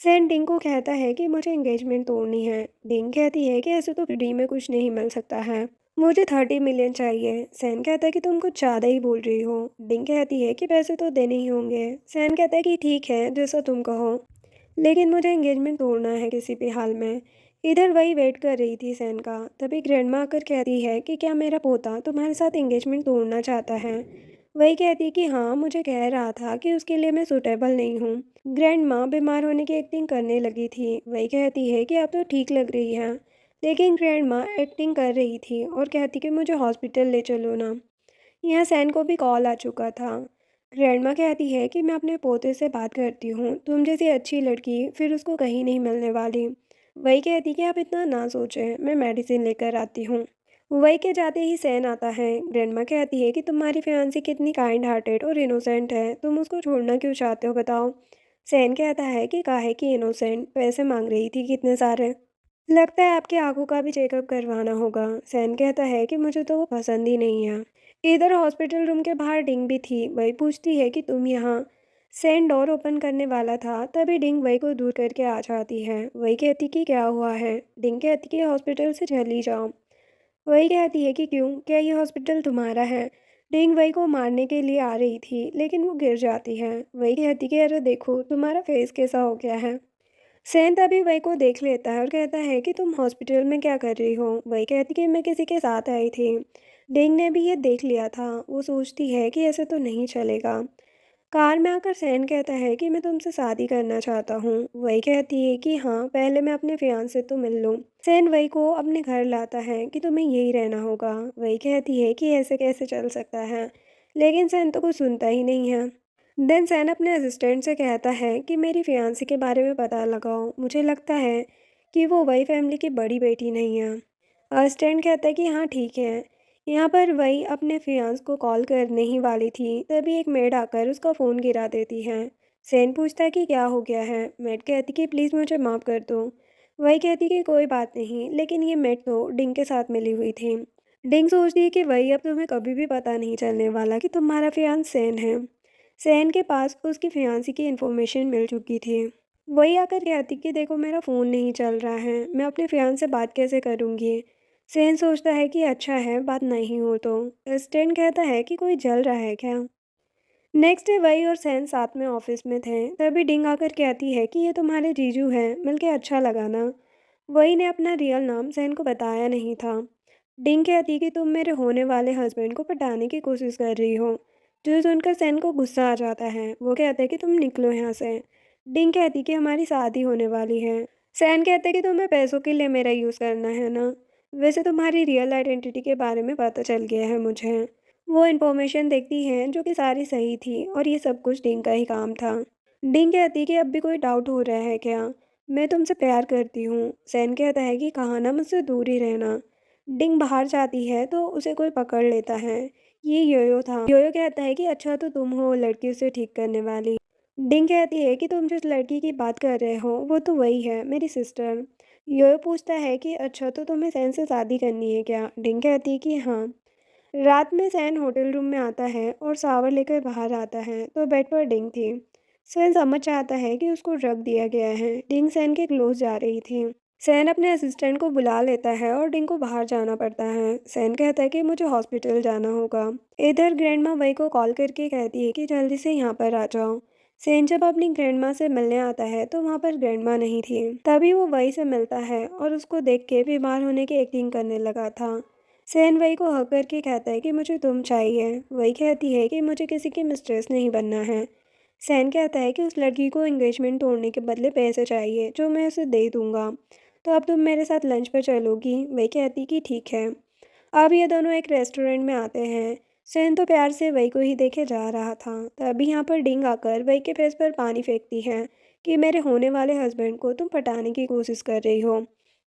सैन डिंग को कहता है कि मुझे एंगेजमेंट तोड़नी है। डिंग कहती है कि ऐसे तो फ्री में कुछ नहीं मिल सकता है, मुझे 30 मिलियन चाहिए। सैन कहता है कि तुम कुछ ज़्यादा ही बोल रही हो। डिंग कहती है कि पैसे तो देने ही होंगे। सैन कहता है कि ठीक है, जैसा तुम कहो, लेकिन मुझे एंगेजमेंट तोड़ना है किसी भी हाल में। इधर वही वेट कर रही थी सैन का। तभी ग्रैंडमा आकर कहती है कि क्या मेरा पोता तुम्हारे साथ एंगेजमेंट तोड़ना चाहता है। वही कहती कि हाँ, मुझे कह रहा था कि उसके लिए मैं सूटेबल नहीं हूँ। ग्रैंडमा बीमार होने की एक्टिंग करने लगी थी। वही कहती है कि आप तो ठीक लग रही हैं, लेकिन ग्रैंडमा एक्टिंग कर रही थी और कहती कि मुझे हॉस्पिटल ले चलो ना। यहाँ सैन को भी कॉल आ चुका था। ग्रैंडमा कहती है कि मैं अपने पोते से बात करती हूँ, तुम जैसी अच्छी लड़की फिर उसको कहीं नहीं मिलने वाली। वही कहती कि आप इतना ना सोचें, मैं मेडिसिन लेकर आती हूँ। वही के जाते ही सैन आता है। ग्रैंडमा कहती है कि तुम्हारी फियांसी कितनी काइंड हार्टेड और इनोसेंट है, तुम उसको छोड़ना क्यों चाहते हो बताओ। सैन कहता है कि काहे की इनोसेंट, पैसे मांग रही थी कितने सारे। लगता है आपकी आँखों का भी चेकअप करवाना होगा। सैन कहता है कि मुझे तो वो पसंद ही नहीं है। इधर हॉस्पिटल रूम के बाहर डिंग भी थी। वही पूछती है कि तुम यहाँ। सैन डोर ओपन करने वाला था, तभी डिंग वही को दूर करके आ जाती है। वही कहती कि क्या हुआ है। डिंग कहती कि हॉस्पिटल से चली जाओ। वही कहती है कि क्यों, क्या ये हॉस्पिटल तुम्हारा है। डिंग वही को मारने के लिए आ रही थी, लेकिन वो गिर जाती है। वही कहती कि अरे देखो तुम्हारा फेस कैसा हो गया है। सेन तभी वही को देख लेता है और कहता है कि तुम हॉस्पिटल में क्या कर रही हो। वही कहती कि मैं किसी के साथ आई थी। डिंग ने भी ये देख लिया था। वो सोचती है कि ऐसे तो नहीं चलेगा। कार में आकर सैन कहता है कि मैं तुमसे शादी करना चाहता हूँ। वही कहती है कि हाँ, पहले मैं अपने फियांसे से तो मिल लूँ। सैन वही को अपने घर लाता है कि तुम्हें यही रहना होगा। वही कहती है कि ऐसे कैसे चल सकता है, लेकिन सैन तो कुछ सुनता ही नहीं है। देन सैन अपने असिस्टेंट से कहता है कि मेरी फियांसे के बारे में पता लगाओ। मुझे लगता है कि वो वही फैमिली की बड़ी बेटी नहीं है। असिस्टेंट कहता है कि हाँ ठीक है। यहाँ पर वही अपने फियांस को कॉल करने ही वाली थी, तभी एक मेड आकर उसका फ़ोन गिरा देती है। सेन पूछता है कि क्या हो गया है। मेड कहती कि प्लीज़ मुझे माफ़ कर दो। वही कहती कि कोई बात नहीं, लेकिन ये मेड तो डिंग के साथ मिली हुई थी। डिंग सोचती है कि वही अब तुम्हें कभी भी पता नहीं चलने वाला कि तुम्हारा फियांस सेन है। सेन के पास उसकी फियांसी की इन्फॉर्मेशन मिल चुकी थी। वही आकर कहती कि देखो मेरा फ़ोन नहीं चल रहा है, मैं अपने फियांस से बात कैसे करूँगी। सेन सोचता है कि अच्छा है बात नहीं हो तो। स्टेन कहता है कि कोई जल रहा है क्या। नेक्स्ट डे वही और सैन साथ में ऑफिस में थे, तभी डिंग आकर कहती है कि ये तुम्हारे जीजू हैं, मिलके अच्छा लगा ना। वही ने अपना रियल नाम सैन को बताया नहीं था। डिंग कहती कि तुम मेरे होने वाले हस्बैंड को पटाने की कोशिश कर रही हो। जो सुनकर सैन को गुस्सा आ जाता है। वो कहता है कि तुम निकलो यहाँ से। डिंग कहती कि हमारी शादी होने वाली है। सैन कहते कि तुम्हें पैसों के लिए मेरा यूज़ करना है ना। वैसे तुम्हारी रियल आइडेंटिटी के बारे में पता चल गया है मुझे। वो इन्फॉर्मेशन देखती हैं जो कि सारी सही थी और ये सब कुछ डिंग का ही काम था। डिंग कहती कि अब भी कोई डाउट हो रहा है क्या। मैं तुमसे प्यार करती हूँ। सैन कहता है कि कहा ना मुझसे दूर ही रहना। डिंग बाहर जाती है तो उसे कोई पकड़ लेता है। ये योयो था। योयो कहता है कि अच्छा तो तुम हो लड़की उसे ठीक करने वाली। डिंग कहती है कि तुम जिस लड़की की बात कर रहे हो वो तो वही है, मेरी सिस्टर। योयो पूछता है कि अच्छा तो तुम्हें सैन से शादी करनी है क्या। डिंग कहती है कि हाँ। रात में सैन होटल रूम में आता है और शावर लेकर बाहर आता है तो बेड पर डिंग थी। सैन समझ जाता है कि उसको ड्रग दिया गया है। डिंग सैन के क्लोज जा रही थी। सैन अपने असिस्टेंट को बुला लेता है और डिंग को बाहर जाना पड़ता है। सैन कहता है कि मुझे हॉस्पिटल जाना होगा। इधर ग्रैंडमा वही को कॉल करके कहती है कि जल्दी से यहाँ पर आ जाओ। सैन जब अपनी ग्रैंडमा से मिलने आता है तो वहाँ पर ग्रैंडमा नहीं थी। तभी वो वही से मिलता है और उसको देख के बीमार होने की एक्टिंग करने लगा था। सैन वही को हक करके कहता है कि मुझे तुम चाहिए। वही कहती है कि मुझे किसी की मिस्ट्रेस नहीं बनना है। सैन कहता है कि उस लड़की को एंगेजमेंट तोड़ने के बदले पैसे चाहिए जो मैं उसे दे दूंगा। तो अब तुम मेरे साथ लंच पर चलोगी। वही कहती कि ठीक है। अब ये दोनों एक रेस्टोरेंट में आते हैं। सैन तो प्यार से वही को ही देखे जा रहा था, तभी यहाँ पर डिंग आकर वही के फेस पर पानी फेंकती है कि मेरे होने वाले हस्बैंड को तुम पटाने की कोशिश कर रही हो।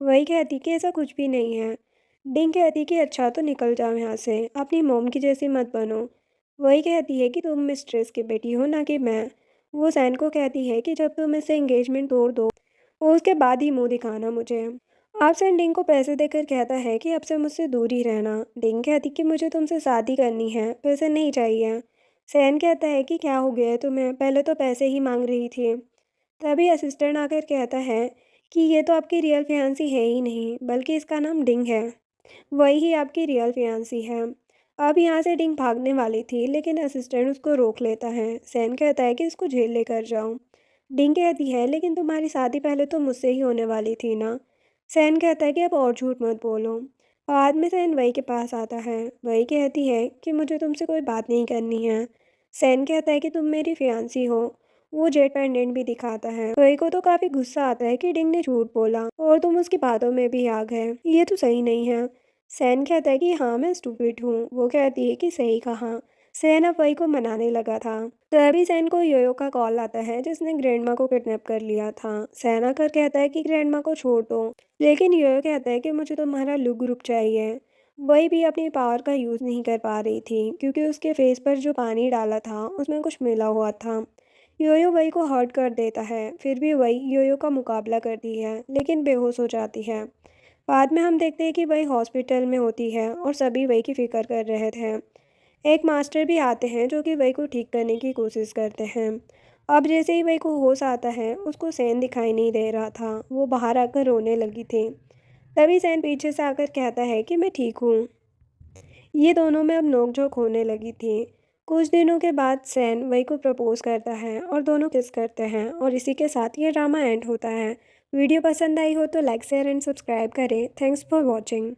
वही कहती कि ऐसा कुछ भी नहीं है। डिंग कहती कि अच्छा तो निकल जाओ यहाँ से, अपनी मोम की जैसी मत बनो। वही कहती है कि तुम मिस्ट्रेस की बेटी हो ना कि मैं। वो सैन को कहती है कि जब तुम इससे एंगेजमेंट तोड़ दो उसके बाद ही मुंह दिखाना मुझे। आप सैन डिंग को पैसे देकर कहता है कि अब से मुझसे दूर ही रहना। डिंग कहती कि मुझे तुमसे शादी करनी है, पैसे नहीं चाहिए। सैन कहता है कि क्या हो गया है तुम्हें, पहले तो पैसे ही मांग रही थी। तभी असिस्टेंट आकर कहता है कि ये तो आपकी रियल फियांसी है ही नहीं, बल्कि इसका नाम डिंग है। वही ही आपकी रियल फियांसी है। अब यहाँ से डिंग भागने वाली थी, लेकिन असिस्टेंट उसको रोक लेता है। सैन कहता है कि इसको जेल लेकर जाओ। डिंग कहती है लेकिन तुम्हारी शादी पहले तो मुझसे ही होने वाली थी ना। सैन कहता है कि अब और झूठ मत बोलो। बाद में सैन वही के पास आता है। वही कहती है कि मुझे तुमसे कोई बात नहीं करनी है। सैन कहता है कि तुम मेरी फियांसी हो। वो जेट पेंडेंट भी दिखाता है। वही को तो काफ़ी गुस्सा आता है कि डिंग ने झूठ बोला और तुम उसकी बातों में भी आ गए, ये तो सही नहीं है। सैन कहता है कि हाँ मैं स्टूपिड हूँ। वो कहती है कि सही कहा। सैन अब वही को मनाने लगा था। तभी सैन को योयो का कॉल आता है जिसने ग्रैंडमा को किडनैप कर लिया था। सैन आकर कहता है कि ग्रैंडमा को छोड़ दो, लेकिन योयो कहता है कि मुझे तुम्हारा लुक ग्रुप चाहिए। वही भी अपनी पावर का यूज़ नहीं कर पा रही थी क्योंकि उसके फेस पर जो पानी डाला था उसमें कुछ मिला हुआ था। योयो वही को हर्ट कर देता है, फिर भी वही योयो का मुकाबला करती है लेकिन बेहोश हो जाती है। बाद में हम देखते हैं कि वही हॉस्पिटल में होती है और सभी वही की फिक्र कर रहे थे। एक मास्टर भी आते हैं जो कि वही को ठीक करने की कोशिश करते हैं। अब जैसे ही वही को होश आता है, उसको सैन दिखाई नहीं दे रहा था, वो बाहर आकर रोने लगी थी। तभी सैन पीछे से आकर कहता है कि मैं ठीक हूँ। ये दोनों में अब नोक-झोंक होने लगी थी। कुछ दिनों के बाद सैन वही को प्रपोज़ करता है और दोनों किस करते हैं और इसी के साथ ये ड्रामा एंड होता है। वीडियो पसंद आई हो तो लाइक, शेयर एंड सब्सक्राइब करें। Thanks for watching.